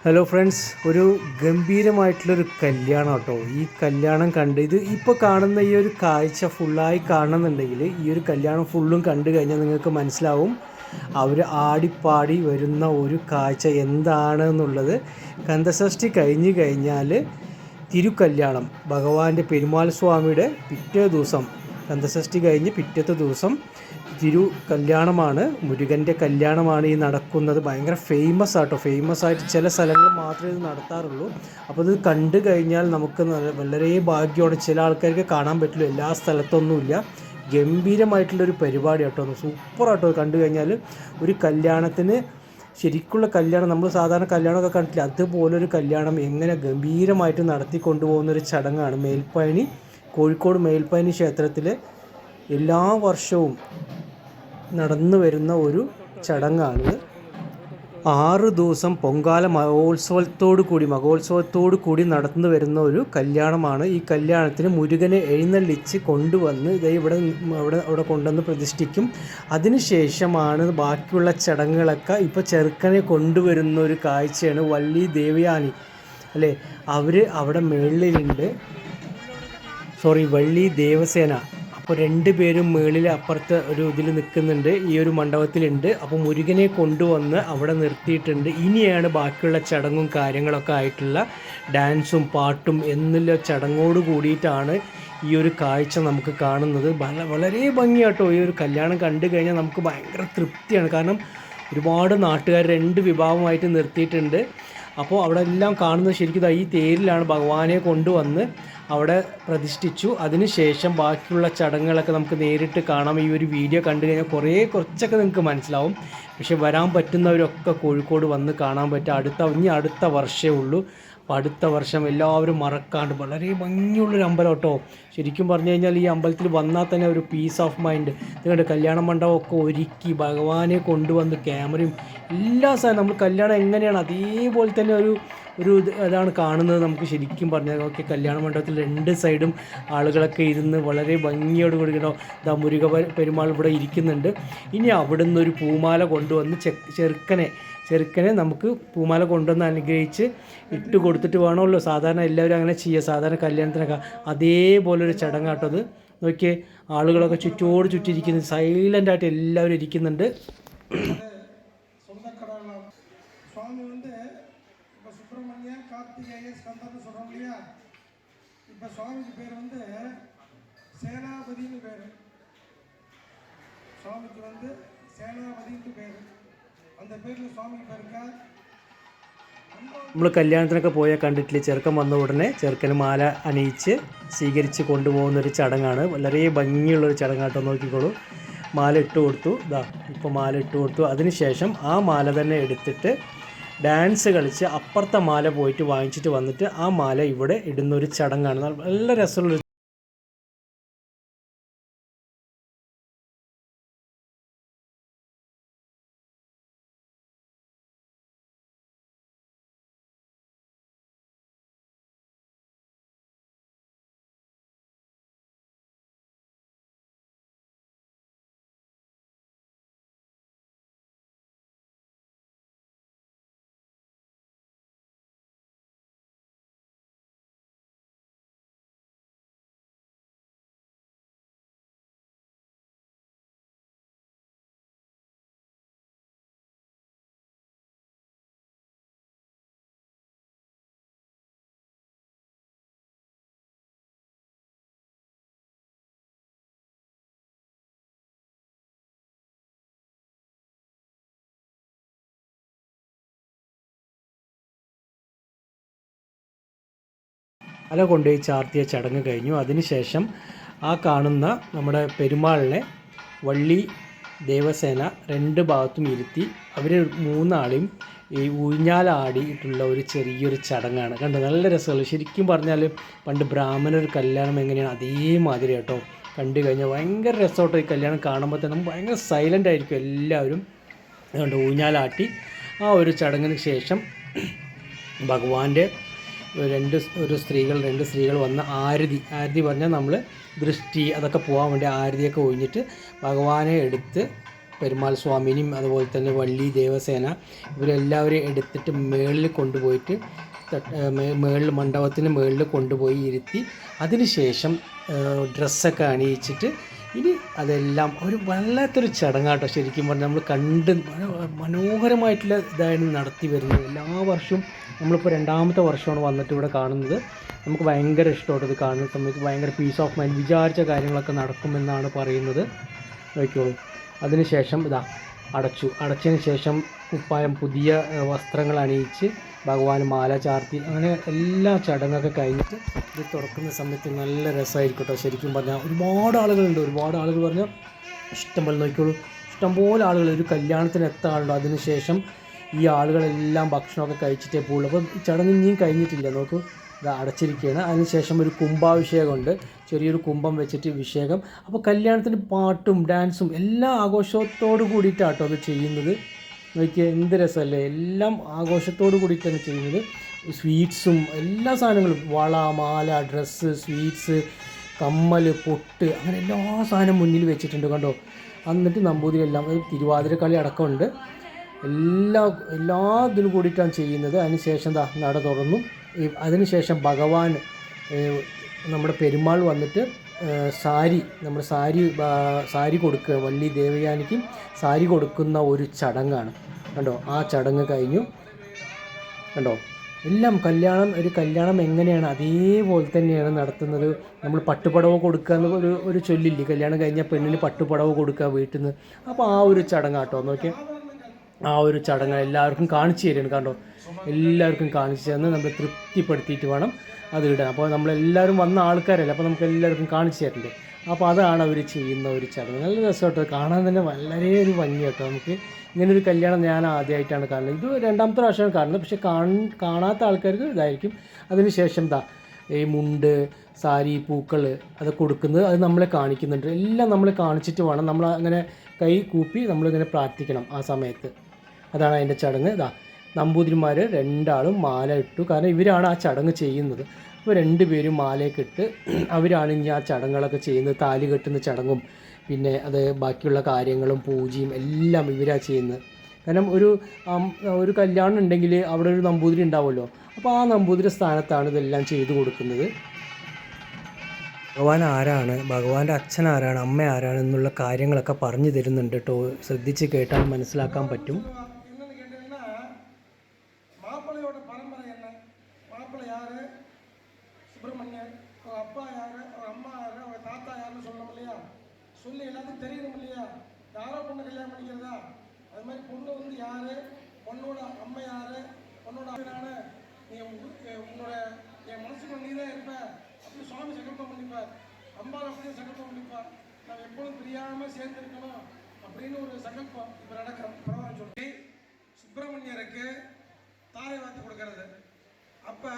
Hello friends, ഒരു ഗംഭീരമായിട്ടുള്ളൊരു കല്യാണം കേട്ടോ. ഈ കല്യാണം കണ്ട് ഇത് ഇപ്പോൾ കാണുന്ന ഈ ഒരു കാഴ്ച ഫുള്ളായി കാണണമെന്നുണ്ടെങ്കിൽ ഈ ഒരു കല്യാണം ഫുള്ളും കണ്ടു കഴിഞ്ഞാൽ നിങ്ങൾക്ക് മനസ്സിലാവും അവർ ആടിപ്പാടി വരുന്ന ഒരു കാഴ്ച എന്താണെന്നുള്ളത്. കന്തസഷ്ടി കഴിഞ്ഞ് കഴിഞ്ഞാൽ തിരുക്കല്യാണം, ഭഗവാന്റെ പെരുമാൾ സ്വാമിയുടെ പിറ്റേ ദിവസം, കന്തസഷ്ടി കഴിഞ്ഞ് പിറ്റത്തെ ദിവസം തിരു കല്യാണമാണ്, മുരുകൻ്റെ കല്യാണമാണ് ഈ നടക്കുന്നത്. ഭയങ്കര ഫേമസ് ആട്ടോ. ഫേമസ് ആയിട്ട് ചില സ്ഥലങ്ങൾ മാത്രമേ ഇത് നടത്താറുള്ളൂ. അപ്പോൾ ഇത് കണ്ടു കഴിഞ്ഞാൽ നമുക്ക് വളരെ ഭാഗ്യമാണ്. ചില ആൾക്കാർക്ക് കാണാൻ പറ്റില്ല, എല്ലാ സ്ഥലത്തൊന്നുമില്ല. ഗംഭീരമായിട്ടുള്ളൊരു പരിപാടി കേട്ടോ, സൂപ്പറാട്ടോ. കണ്ടു കഴിഞ്ഞാൽ ഒരു കല്യാണത്തിന്, ശരിക്കുള്ള കല്യാണം, നമ്മൾ സാധാരണ കല്യാണമൊക്കെ കണ്ടിട്ടില്ല, അതുപോലൊരു കല്യാണം എങ്ങനെ ഗംഭീരമായിട്ട് നടത്തി കൊണ്ടുപോകുന്നൊരു ചടങ്ങാണ്. മേൽപ്പഴനി, കോഴിക്കോട് മേൽപ്പഴനി ക്ഷേത്രത്തിൽ എല്ലാ വർഷവും നടന്നു വരുന്ന ഒരു ചടങ്ങാണിത്. 6 ദിവസം പൊങ്കാല മഹോത്സവത്തോടു കൂടി നടന്നു വരുന്ന ഒരു കല്യാണമാണ്. ഈ കല്യാണത്തിന് മുരുകനെ എഴുന്നള്ളിച്ച് കൊണ്ടുവന്ന് അവിടെ കൊണ്ടുവന്ന് പ്രതിഷ്ഠിക്കും. അതിനുശേഷമാണ് ബാക്കിയുള്ള ചടങ്ങുകളൊക്കെ. ഇപ്പോൾ ചെറുക്കനെ കൊണ്ടുവരുന്ന ഒരു കാഴ്ചയാണ് വള്ളി ദേവയാനി അല്ലേ, അവർ അവിടെ മുകളിലുണ്ട്. വള്ളി ദേവസേന. അപ്പോൾ 2 പേരും മുകളിൽ അപ്പുറത്ത് ഒരു ഇതിൽ നിൽക്കുന്നുണ്ട്, ഈ ഒരു മണ്ഡപത്തിലുണ്ട്. അപ്പോൾ മുരുകനെ കൊണ്ടുവന്ന് അവിടെ നിർത്തിയിട്ടുണ്ട്. ഇനിയാണ് ബാക്കിയുള്ള ചടങ്ങും കാര്യങ്ങളൊക്കെ ആയിട്ടുള്ള ഡാൻസും പാട്ടും എന്നുള്ള ചടങ്ങോട് കൂടിയിട്ടാണ് ഈ ഒരു കാഴ്ച നമുക്ക് കാണുന്നത്. വളരെ ഭംഗിയാട്ടോ. ഈ ഒരു കല്യാണം കണ്ടു കഴിഞ്ഞാൽ നമുക്ക് ഭയങ്കര തൃപ്തിയാണ്. കാരണം ഒരുപാട് നാട്ടുകാർ 2 വിഭാഗമായിട്ട് നിർത്തിയിട്ടുണ്ട്. അപ്പോൾ അവിടെ എല്ലാം കാണുന്നത് ശരിക്കും ഈ തേരിലാണ് ഭഗവാനെ കൊണ്ടുവന്ന് അവിടെ പ്രതിഷ്ഠിച്ചു. അതിനുശേഷം ബാക്കിയുള്ള ചടങ്ങുകളൊക്കെ നമുക്ക് നേരിട്ട് കാണാം. ഈ ഒരു വീഡിയോ കണ്ടു കഴിഞ്ഞാൽ കുറച്ചൊക്കെ നിങ്ങൾക്ക് മനസ്സിലാവും. പക്ഷെ വരാൻ പറ്റുന്നവരൊക്കെ കോഴിക്കോട് വന്ന് കാണാൻ പറ്റും. അടുത്ത വർഷമേ ഉള്ളൂ. അപ്പോൾ അടുത്ത വർഷം എല്ലാവരും മറക്കാണ്ട്, വളരെ ഭംഗിയുള്ളൊരു അമ്പലം കേട്ടോ. ശരിക്കും പറഞ്ഞു കഴിഞ്ഞാൽ ഈ അമ്പലത്തിൽ വന്നാൽ തന്നെ ഒരു പീസ് ഓഫ് മൈൻഡ്. ഇതുകൊണ്ട് കല്യാണ മണ്ഡപമൊക്കെ ഒരുക്കി ഭഗവാനെ കൊണ്ടുവന്ന് ക്യാമറയും എല്ലാ സാധനം, നമ്മൾ കല്യാണം എങ്ങനെയാണ് അതേപോലെ തന്നെ ഒരു അതാണ് കാണുന്നത്. നമുക്ക് ശരിക്കും പറഞ്ഞാൽ കല്യാണ മണ്ഡപത്തിൽ 2 സൈഡും ആളുകളൊക്കെ ഇരുന്ന് വളരെ ഭംഗിയോട് കൂടി മുരുക പെരുമാൾ ഇവിടെ ഇരിക്കുന്നുണ്ട്. ഇനി അവിടുന്ന് ഒരു പൂമാല കൊണ്ടുവന്ന് ചെറുക്കനെ നമുക്ക് പൂമാല കൊണ്ടുവന്ന് അനുഗ്രഹിച്ച് ഇട്ട് കൊടുത്തിട്ട് വേണമല്ലോ. സാധാരണ എല്ലാവരും അങ്ങനെ ചെയ്യുക, സാധാരണ കല്യാണത്തിനൊക്കെ. അതേപോലൊരു ചടങ്ങാട്ടത്. നോക്കിയേ, ആളുകളൊക്കെ ചുറ്റിരിക്കുന്നത്, സൈലൻ്റായിട്ട് എല്ലാവരും ഇരിക്കുന്നുണ്ട്. சுவாமி இப்போ சுப்பிரமணியன் கார்த்திகேயன் ஸ்கந்தர்னு சொல்கிறோம் இல்லையா. இப்போ சுவாமிக்கு பேர் சேனாபதினு பேர். சுவாமிக்கு சேனாபதினு பேர். அந்த பேரில் சுவாமிக்கு பேருக்கா. നമ്മൾ കല്യാണത്തിനൊക്കെ പോയാൽ കണ്ടിട്ടില്ലേ, ചെറുക്കൻ വന്ന ഉടനെ ചെറുക്കന് മാല അണിയിച്ച് സ്വീകരിച്ച് കൊണ്ടുപോകുന്നൊരു ചടങ്ങാണ്. വളരെ ഭംഗിയുള്ളൊരു ചടങ്ങാട്ടോ. നോക്കിക്കോളൂ, മാല ഇട്ട് കൊടുത്തു. ഇപ്പോൾ മാല ഇട്ട് കൊടുത്തു. അതിനുശേഷം ആ മാല തന്നെ എടുത്തിട്ട് ഡാൻസ് കളിച്ച് അപ്പുറത്തെ മാല പോയിട്ട് വാങ്ങിച്ചിട്ട് വന്നിട്ട് ആ മാല ഇവിടെ ഇടുന്നൊരു ചടങ്ങാണ്. നല്ല രസമുള്ളൊരു മാല കൊണ്ടുപോയി ചാർത്തിയ ചടങ്ങ് കഴിഞ്ഞു. അതിനുശേഷം ആ കാണുന്ന നമ്മുടെ പെരുമാളിനെ വള്ളി ദേവസേന 2 ഭാഗത്തും ഇരുത്തി അവർ 3 ആളെയും ഈ ഊഞ്ഞാലാടിയിട്ടുള്ള ഒരു ചെറിയൊരു ചടങ്ങാണ്. കണ്ടോ, നല്ല രസമുള്ള. ശരിക്കും പറഞ്ഞാൽ പണ്ട് ബ്രാഹ്മണർ കല്യാണം എങ്ങനെയാണ് അതേമാതിരി കേട്ടോ. കണ്ടു കഴിഞ്ഞാൽ ഭയങ്കര രസമായിട്ടോ. ഈ കല്യാണം കാണുമ്പോൾ തന്നെ നമുക്ക് ഭയങ്കര സൈലൻ്റ് ആയിരിക്കും എല്ലാവരും. അതുകൊണ്ട് ഊഞ്ഞാലാട്ടി ആ ഒരു ചടങ്ങിന് ശേഷം ഭഗവാന്റെ 2 സ്ത്രീകൾ വന്ന് ആരതി പറഞ്ഞാൽ നമ്മൾ ദൃഷ്ടി അതൊക്കെ പോകാൻ വേണ്ടി ആരതിയൊക്കെ ഒഴിഞ്ഞിട്ട് ഭഗവാനെ എടുത്ത് പെരുമാൾ സ്വാമിനെയും അതുപോലെ തന്നെ വള്ളി ദേവസേന ഇവരെല്ലാവരെയും എടുത്തിട്ട് മേളിൽ കൊണ്ടുപോയിട്ട് മേളിൽ മണ്ഡപത്തിന് മേളിൽ കൊണ്ടുപോയി ഇരുത്തി അതിനുശേഷം ഡ്രസ്സൊക്കെ അണിയിച്ചിട്ട് ഇനി അതെല്ലാം ഒരു വല്ലാത്തൊരു ചടങ്ങാട്ടോ. ശരിക്കും പറഞ്ഞാൽ നമ്മൾ കണ്ട് മനോഹരമായിട്ടുള്ള ഇതായിരുന്നു നടത്തി വരുന്നത്. എല്ലാ വർഷവും നമ്മളിപ്പോൾ 2ാമത്തെ വർഷമാണ് വന്നിട്ട് ഇവിടെ കാണുന്നത്. നമുക്ക് ഭയങ്കര ഇഷ്ടമായിട്ട് ഇത് കാണുന്ന സമയത്ത് ഭയങ്കര പീസ് ഓഫ് മൈൻഡ്, വിചാരിച്ച കാര്യങ്ങളൊക്കെ നടക്കുമെന്നാണ് പറയുന്നത്. നോക്കിയോളൂ. അതിനുശേഷം അടച്ചതിന് ശേഷം കുപ്പായം പുതിയ വസ്ത്രങ്ങൾ അണിയിച്ച് ഭഗവാൻ മാല ചാർത്തി അങ്ങനെ എല്ലാ ചടങ്ങൊക്കെ കഴിഞ്ഞിട്ട് ഇത് തുറക്കുന്ന സമയത്ത് നല്ല രസമായിരിക്കും കേട്ടോ. ശരിക്കും പറഞ്ഞാൽ ഒരുപാട് ആളുകളുണ്ട്. ഒരുപാട് ആളുകൾ പറഞ്ഞാൽ ഇഷ്ടംപോലെ നോക്കിയോളൂ, ഇഷ്ടംപോലെ ആളുകൾ. ഒരു കല്യാണത്തിന് എത്ര ആളുണ്ടോ. അതിനുശേഷം ഈ ആളുകളെല്ലാം ഭക്ഷണമൊക്കെ കഴിച്ചിട്ടേ പോകുള്ളൂ. അപ്പോൾ ഈ ചടങ്ങ് ഇനിയും കഴിഞ്ഞിട്ടില്ല. നോക്കൂ, ഇത് അടച്ചിരിക്കുകയാണ്. അതിനുശേഷം ഒരു കുംഭാഭിഷേകമുണ്ട്, ചെറിയൊരു കുംഭം വെച്ചിട്ട് അഭിഷേകം. അപ്പോൾ കല്യാണത്തിന് പാട്ടും ഡാൻസും എല്ലാ ആഘോഷത്തോടു കൂടിയിട്ടാട്ടോ അത് ചെയ്യുന്നത്. നോക്കിയാൽ എന്ത് രസമല്ലേ, എല്ലാം ആഘോഷത്തോടു കൂടിയിട്ടാണ് ചെയ്യുന്നത്. സ്വീറ്റ്സും എല്ലാ സാധനങ്ങളും, വള, മാല, ഡ്രസ്സ്, സ്വീറ്റ്സ്, കമ്മൽ, പൊട്ട്, അങ്ങനെ എല്ലാ സാധനം മുന്നിൽ വെച്ചിട്ടുണ്ട് കണ്ടോ. എന്നിട്ട് നമ്പൂതിരി എല്ലാം തിരുവാതിരക്കളി അടക്കമുണ്ട്. എല്ലാ ഇതിനും കൂടിയിട്ടാണ് ചെയ്യുന്നത്. അതിനുശേഷം നട തുറന്നു. അതിനുശേഷം ഭഗവാൻ നമ്മുടെ പെരുമാൾ വന്നിട്ട് നമ്മുടെ സാരി കൊടുക്കുക, വള്ളി ദേവയാനിക്കും സാരി കൊടുക്കുന്ന ഒരു ചടങ്ങാണ് കണ്ടോ. ആ ചടങ്ങ് കഴിഞ്ഞു കണ്ടോ. എല്ലാം ഒരു കല്യാണം എങ്ങനെയാണ് അതേപോലെ തന്നെയാണ് നടത്തുന്നത്. നമ്മൾ പട്ടുപടവ് കൊടുക്കുക എന്ന് ഒരു ചൊല്ലില്ലേ, കല്യാണം കഴിഞ്ഞാൽ പെണ്ണിന് പട്ടുപടവ് കൊടുക്കുക വീട്ടിൽ നിന്ന്. അപ്പോൾ ആ ഒരു ചടങ്ങാട്ടോ. നോക്കിയാൽ ആ ഒരു ചടങ്ങ് എല്ലാവർക്കും കാണിച്ചു തരുന്നു കണ്ടോ. എല്ലാവർക്കും കാണിച്ചു തന്ന് നമ്മൾ തൃപ്തിപ്പെടുത്തിയിട്ട് വേണം അത് ഇടാൻ. അപ്പോൾ നമ്മളെല്ലാവരും വന്ന ആൾക്കാരല്ലേ, അപ്പോൾ നമുക്ക് എല്ലാവർക്കും കാണിച്ചു തരണ്ടേ. അപ്പോൾ അതാണ് അവർ ചെയ്യുന്ന ഒരു ചടങ്ങ്. നല്ല രസമായിട്ടോ, കാണാൻ തന്നെ വളരെ ഒരു ഭംഗി കേട്ടോ. നമുക്ക് ഇങ്ങനൊരു കല്യാണം ഞാൻ ആദ്യമായിട്ടാണ് കാണുന്നത്. ഇത് 2ാമത്തെ പ്രാവശ്യമാണ് കാണുന്നത്. പക്ഷേ കാണാത്ത ആൾക്കാർക്ക് ഇതായിരിക്കും. അതിനുശേഷം ഈ മുണ്ട്, സാരി, പൂക്കൾ അതൊക്കെ കൊടുക്കുന്നത് അത് നമ്മളെ കാണിക്കുന്നുണ്ട്. എല്ലാം നമ്മളെ കാണിച്ചിട്ട് വേണം നമ്മൾ അങ്ങനെ കൈ കൂപ്പി നമ്മളിങ്ങനെ പ്രാർത്ഥിക്കണം ആ സമയത്ത്. അതാണ് അതിൻ്റെ ചടങ്ങ്. നമ്പൂതിരിമാർ 2 ആളും മാല ഇട്ടു. കാരണം ഇവരാണ് ആ ചടങ്ങ് ചെയ്യുന്നത്. അപ്പോൾ 2 പേരും മാലയൊക്കെ ഇട്ട് അവരാണ് ഇനി ആ ചടങ്ങുകളൊക്കെ ചെയ്യുന്നത്. താലി കെട്ടുന്ന ചടങ്ങും പിന്നെ അത് ബാക്കിയുള്ള കാര്യങ്ങളും പൂജയും എല്ലാം ഇവരാണ് ചെയ്യുന്നത്. കാരണം ഒരു കല്യാണം ഉണ്ടെങ്കിൽ അവിടെ ഒരു നമ്പൂതിരി ഉണ്ടാവുമല്ലോ. അപ്പോൾ ആ നമ്പൂതിരി സ്ഥാനത്താണ് ഇതെല്ലാം ചെയ്തു കൊടുക്കുന്നത്. ഭഗവാൻ ആരാണ്, ഭഗവാന്റെ അച്ഛൻ ആരാണ്, അമ്മ ആരാണ് എന്നുള്ള കാര്യങ്ങളൊക്കെ പറഞ്ഞു തരുന്നുണ്ട് കേട്ടോ. ശ്രദ്ധിച്ച് കേട്ടാൽ മനസ്സിലാക്കാൻ പറ്റും. என்னன்னு கேட்டீங்கன்னா மாப்பிள்ளையோட பரம்பரை என்ன, மாப்பிள்ளை யாரு, சுப்பிரமணியர், அவங்க அப்பா யாரு, அவங்க அம்மா யாரு, அவங்க தாத்தா யாருன்னு சொல்லணும் இல்லையா, சொல்லி எல்லாத்துக்கும் தெரியணும் இல்லையா. யாரோ பொண்ணு கல்யாணம் பண்ணிக்கிறதா, அது மாதிரி பொண்ணு வந்து யாரு, பொண்ணோட அம்மா யாரு, பொண்ணோட நானு, நீ உன்னோட என் மனசுக்குள்ள நீ தான் இருப்ப அப்படின்னு சுவாமி சங்கல்பம் பண்ணிப்பார். அம்பாள் அப்படியே சங்கல்பம் பண்ணிப்பார். நான் எப்பொழுதும் பிரியாமல் சேர்ந்துருக்கணும் அப்படின்னு ஒரு சங்கல்பம் இப்போ நடக்கிற பிரபலம் சொல்லி சுப்பிரமணியருக்கு தாரை வார்த்து கொடுக்கறது. அப்போ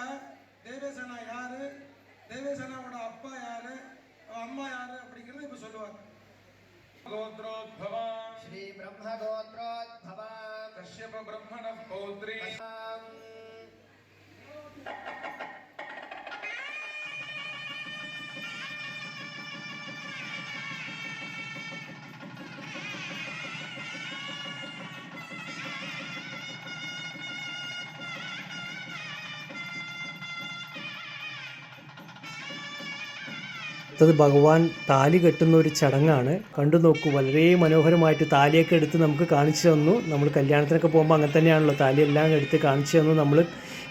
தேவேசனா யாரு, தேவேசனாவோட அப்பா யாரு, அம்மா யாரு அப்படிங்கிறது இப்போ சொல்லுவாங்க. கோத்ரோத்பவா ஸ்ரீ பிரம்ம கோத்ரோத்பவா கஷ்யப பிரம்மண பௌத்ரி. അടുത്തത് ഭഗവാൻ താലി കെട്ടുന്ന ഒരു ചടങ്ങാണ്. കണ്ടു നോക്കൂ, വളരെ മനോഹരമായിട്ട് താലിയൊക്കെ എടുത്ത് നമുക്ക് കാണിച്ചു തന്നു. നമ്മൾ കല്യാണത്തിനൊക്കെ പോകുമ്പോൾ അങ്ങനെ തന്നെയാണല്ലോ, താലിയെല്ലാം എടുത്ത് കാണിച്ചു തന്നു. നമ്മൾ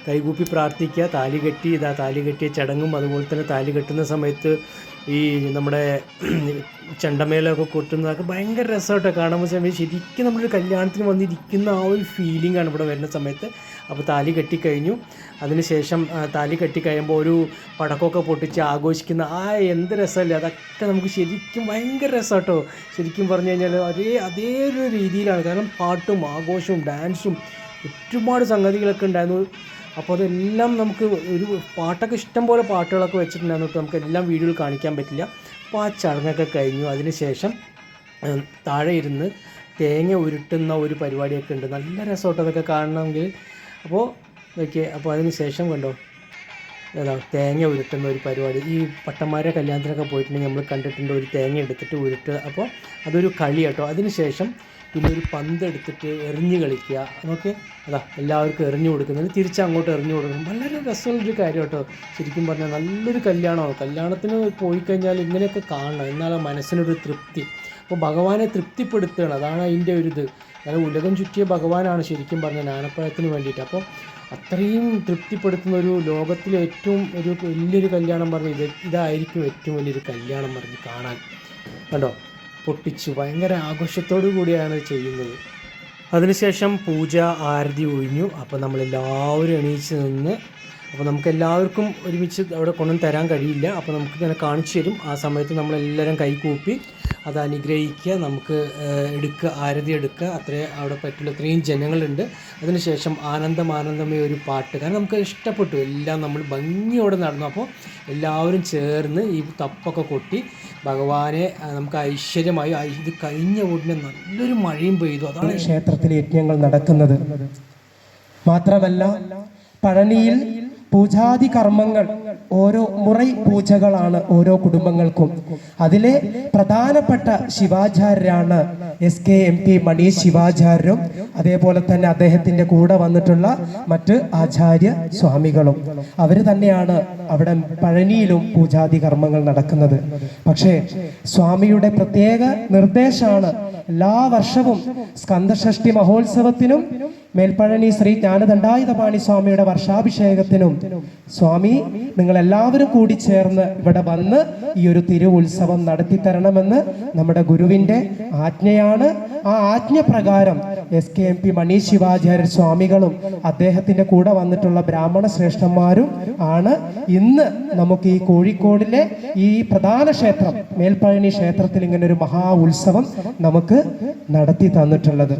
കൈകൂപ്പി പ്രാർത്ഥിക്കുക, താലി കെട്ടി. താലി കെട്ടിയ ചടങ്ങും അതുപോലെ തന്നെ താലി കെട്ടുന്ന സമയത്ത് ഈ നമ്മുടെ ചെണ്ടമേലൊക്കെ കൊട്ടുന്നതൊക്കെ ഭയങ്കര രസമായിട്ടോ കാണുമ്പോൾ സമയത്ത്. ശരിക്കും നമ്മളൊരു കല്യാണത്തിന് വന്നിരിക്കുന്ന ആ ഒരു ഫീലിംഗ് ആണ് ഇവിടെ വരുന്ന സമയത്ത്. അപ്പോൾ താലി കെട്ടിക്കഴിഞ്ഞു. അതിനുശേഷം താലി കെട്ടിക്കഴിയുമ്പോൾ ഒരു പടക്കമൊക്കെ പൊട്ടിച്ച് ആഘോഷിക്കുന്ന എന്ത് രസമല്ലേ, അതൊക്കെ നമുക്ക് ശരിക്കും ഭയങ്കര രസമാട്ടോ. ശരിക്കും പറഞ്ഞു കഴിഞ്ഞാൽ അതേ ഒരു രീതിയിലാണ്. കാരണം പാട്ടും ആഘോഷവും ഡാൻസും ഒരുപാട് സംഗതികളൊക്കെ ഉണ്ടായിരുന്നു. അപ്പോൾ അതെല്ലാം നമുക്ക് ഒരു പാട്ടൊക്കെ ഇഷ്ടം പോലെ പാട്ടുകളൊക്കെ വെച്ചിട്ടുണ്ടായിരുന്നു. നമുക്ക് എല്ലാം വീഡിയോയിൽ കാണിക്കാൻ പറ്റില്ല. അപ്പോൾ ആ ചടങ്ങൊക്കെ കഴിഞ്ഞു. അതിനുശേഷം താഴെ ഇരുന്ന് തേങ്ങ ഉരുട്ടുന്ന ഒരു പരിപാടിയൊക്കെ ഉണ്ട്. നല്ല രസമായിട്ട് അതൊക്കെ കാണണമെങ്കിൽ. അപ്പോൾ അതിന് ശേഷം കണ്ടോ, തേങ്ങ ഉരുട്ടുന്ന ഒരു പരിപാടി. ഈ പട്ടന്മാരെ കല്യാണത്തിനൊക്കെ പോയിട്ടുണ്ടെങ്കിൽ നമ്മൾ കണ്ടിട്ടുണ്ട്, ഒരു തേങ്ങ എടുത്തിട്ട് ഉരുട്ടുക. അപ്പോൾ അതൊരു കളി കേട്ടോ. അതിനുശേഷം പിന്നെ ഒരു പന്ത് എടുത്തിട്ട് എറിഞ്ഞ് കളിക്കുക. നോക്കി അതാ എല്ലാവർക്കും എറിഞ്ഞു കൊടുക്കുന്നത്, തിരിച്ചങ്ങോട്ട് എറിഞ്ഞു കൊടുക്കണം. വളരെ രസമുള്ളൊരു കാര്യം കേട്ടോ. ശരിക്കും പറഞ്ഞാൽ നല്ലൊരു കല്യാണമാണ്. കല്യാണത്തിന് പോയി കഴിഞ്ഞാൽ ഇങ്ങനെയൊക്കെ കാണണം, എന്നാൽ മനസ്സിനൊരു തൃപ്തി. അപ്പോൾ ഭഗവാനെ തൃപ്തിപ്പെടുത്തുകയാണ്, അതാണ് അതിൻ്റെ ഒരു ഇത്. കാരണം ഉലകം ചുറ്റിയ ഭഗവാനാണ് ശരിക്കും പറഞ്ഞാൽ ആനപ്പഴത്തിന് വേണ്ടിയിട്ട്. അപ്പോൾ അത്രയും തൃപ്തിപ്പെടുത്തുന്ന ഒരു ലോകത്തിലെ ഏറ്റവും ഒരു വലിയൊരു കല്യാണം പറഞ്ഞ് ഇതായിരിക്കും ഏറ്റവും വലിയൊരു കല്യാണം പറഞ്ഞ് കാണാൻ. കണ്ടോ, പൊട്ടിച്ചു ഭയങ്കര ആഘോഷത്തോടു കൂടിയാണ് ചെയ്യുന്നത്. അതിനുശേഷം പൂജ ആരതി ഒഴിഞ്ഞു. അപ്പോൾ നമ്മളെല്ലാവരും എണീച്ച് നിന്ന്, അപ്പോൾ നമുക്ക് എല്ലാവർക്കും ഒരുമിച്ച് അവിടെ കൊണ്ടു തരാൻ കഴിയില്ല. അപ്പോൾ നമുക്ക് ഇങ്ങനെ കാണിച്ചു തരും. ആ സമയത്ത് നമ്മളെല്ലാവരും കൈകൂപ്പി അത് അനുഗ്രഹിക്കുക, നമുക്ക് എടുക്കുക, ആരതി എടുക്കുക. അത്രേ അവിടെ പറ്റുള്ളൂ. അത്രയും ജനങ്ങളുണ്ട്. അതിനുശേഷം ആനന്ദമേ ഒരു പാട്ട്, കാരണം നമുക്ക് ഇഷ്ടപ്പെട്ടു. എല്ലാം നമ്മൾ ഭംഗിയോടെ നടന്നു. അപ്പോൾ എല്ലാവരും ചേർന്ന് ഈ തപ്പൊക്കെ കൊട്ടി ഭഗവാനെ നമുക്ക് ഐശ്വര്യമായി. ഇത് കഴിഞ്ഞ ഉടനെ നല്ലൊരു മഴയും പെയ്തു. അതാണ് ക്ഷേത്രത്തിൽ യജ്ഞങ്ങൾ നടക്കുന്നത്. മാത്രമല്ല പഴനിയിൽ പൂജാതി കർമ്മങ്ങൾ ഓരോ മുറൈ പൂജകളാണ് ഓരോ കുടുംബങ്ങൾക്കും. അതിലെ പ്രധാനപ്പെട്ട ശിവാചാര്യരാണ് SKMP മണി ശിവാചാര്യരും, അതേപോലെ തന്നെ അദ്ദേഹത്തിന്റെ കൂടെ വന്നിട്ടുള്ള മറ്റ് ആചാര്യ സ്വാമികളും. അവർ തന്നെയാണ് അവിടെ പഴനിയിലും പൂജാതി കർമ്മങ്ങൾ നടക്കുന്നത്. പക്ഷേ സ്വാമിയുടെ പ്രത്യേക നിർദ്ദേശമാണ് എല്ലാ വർഷവും സ്കന്ദഷഷ്ഠി മഹോത്സവത്തിനും മേൽപ്പഴനി ശ്രീ ജ്ഞാനദണ്ഡായുധപാണി സ്വാമിയുടെ വർഷാഭിഷേകത്തിനും സ്വാമി നിങ്ങളെല്ലാവരും കൂടി ചേർന്ന് ഇവിടെ വന്ന് ഈ ഒരു തിരുവുത്സവം നടത്തി തരണമെന്ന് നമ്മുടെ ഗുരുവിൻ്റെ ആജ്ഞയാണ്. ആ ആജ്ഞ പ്രകാരം SKMP മണി ശിവാചാര്യ സ്വാമികളും അദ്ദേഹത്തിന്റെ കൂടെ വന്നിട്ടുള്ള ബ്രാഹ്മണ ശ്രേഷ്ഠന്മാരും ആണ് ഇന്ന് നമുക്ക് ഈ കോഴിക്കോടിലെ ഈ പ്രധാന ക്ഷേത്രം മേൽപ്പഴനി ക്ഷേത്രത്തിൽ ഇങ്ങനെ ഒരു മഹാ ഉത്സവം നമുക്ക് നടത്തി തന്നിട്ടുള്ളത്.